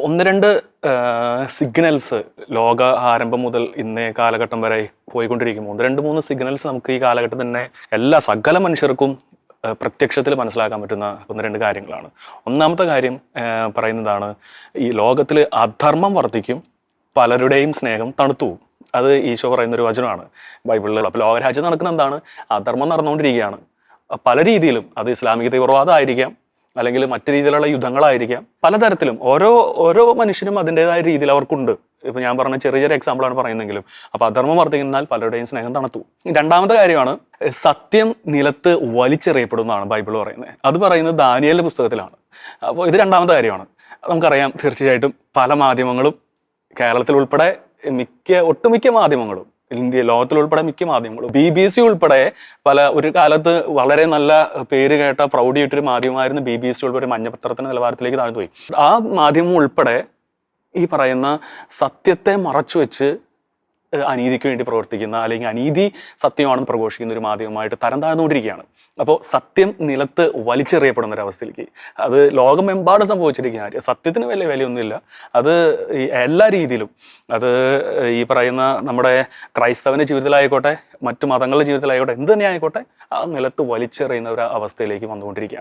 ഒന്ന് രണ്ട് സിഗ്നൽസ് ലോക ആരംഭം മുതൽ ഇന്നേ കാലഘട്ടം വരെ പോയിക്കൊണ്ടിരിക്കുമ്പോൾ 1-2-3 സിഗ്നൽസ് നമുക്ക് ഈ കാലഘട്ടം തന്നെ എല്ലാ സകല മനുഷ്യർക്കും പ്രത്യക്ഷത്തിൽ മനസ്സിലാക്കാൻ പറ്റുന്ന 1-2 കാര്യങ്ങളാണ്. ഒന്നാമത്തെ കാര്യം പറയുന്നതാണ്, ഈ ലോകത്തിൽ അധർമ്മം വർദ്ധിക്കും, പലരുടെയും സ്നേഹം തണുത്തു. അത് ഈശോ പറയുന്നൊരു വചനമാണ് ബൈബിളിൽ. അപ്പോൾ ലോകരാജ്യം നടക്കുന്ന എന്താണ്? അധർമ്മം നടന്നുകൊണ്ടിരിക്കുകയാണ് പല രീതിയിലും. അത് ഇസ്ലാമിക തീവ്രവാദമായിരിക്കാം, അല്ലെങ്കിൽ മറ്റു രീതിയിലുള്ള യുദ്ധങ്ങളായിരിക്കാം, പലതരത്തിലും. ഓരോ മനുഷ്യനും അതിൻ്റെതായ രീതിയിൽ അവർക്കുണ്ട്. ഇപ്പം ഞാൻ പറഞ്ഞ ചെറിയ എക്സാമ്പിളാണ് പറയുന്നെങ്കിലും. അപ്പോൾ അധർമ്മം വർദ്ധിക്കുന്നാൽ പലരുടെയും സ്നേഹം തണുത്തു. രണ്ടാമത്തെ കാര്യമാണ്, സത്യം നിലത്ത് വലിച്ചെറിയപ്പെടുന്നതാണ് ബൈബിൾ പറയുന്നത്. അത് പറയുന്നത് ദാനിയേലിന്റെ പുസ്തകത്തിലാണ്. അപ്പോൾ ഇത് രണ്ടാമത്തെ കാര്യമാണ്. നമുക്കറിയാം, തീർച്ചയായിട്ടും പല മാധ്യമങ്ങളും, കേരളത്തിൽ ഉൾപ്പെടെ ഒട്ടുമിക്ക മാധ്യമങ്ങളും, ലോകത്തിലുൾപ്പെടെ മിക്ക മാധ്യമങ്ങളും, BBC ഉൾപ്പെടെ ഒരു കാലത്ത് വളരെ നല്ല പേര് കേട്ട പ്രൗഢിയായിട്ടൊരു മാധ്യമമായിരുന്നു BBC ഉൾപ്പെടെ മഞ്ഞപത്രത്തിന്റെ നിലവാരത്തിലേക്ക് താഴ്ന്നുപോയി. ആ മാധ്യമം ഉൾപ്പെടെ ഈ പറയുന്ന സത്യത്തെ മറച്ചുവെച്ച് അനീതിക്ക് വേണ്ടി പ്രവർത്തിക്കുന്ന, അല്ലെങ്കിൽ അനീതി സത്യമാണെന്ന് പ്രഘോഷിക്കുന്ന ഒരു മാധ്യമമായിട്ട് തരം താഴ്ന്നുകൊണ്ടിരിക്കുകയാണ്. അപ്പോൾ സത്യം നിലത്ത് വലിച്ചെറിയപ്പെടുന്ന ഒരവസ്ഥയിലേക്ക് അത് ലോകമെമ്പാടും സംഭവിച്ചിരിക്കുന്ന കാര്യം. സത്യത്തിന് വലിയ വിലയൊന്നുമില്ല. അത് എല്ലാ രീതിയിലും, അത് ഈ പറയുന്ന നമ്മുടെ ക്രൈസ്തവന്റെ ജീവിതത്തിലായിക്കോട്ടെ, മറ്റു മതങ്ങളുടെ ജീവിതത്തിലായിക്കോട്ടെ, എന്ത് തന്നെ ആയിക്കോട്ടെ, ആ നിലത്ത് വലിച്ചെറിയുന്ന ഒരു അവസ്ഥയിലേക്ക് വന്നുകൊണ്ടിരിക്കുകയാണ്.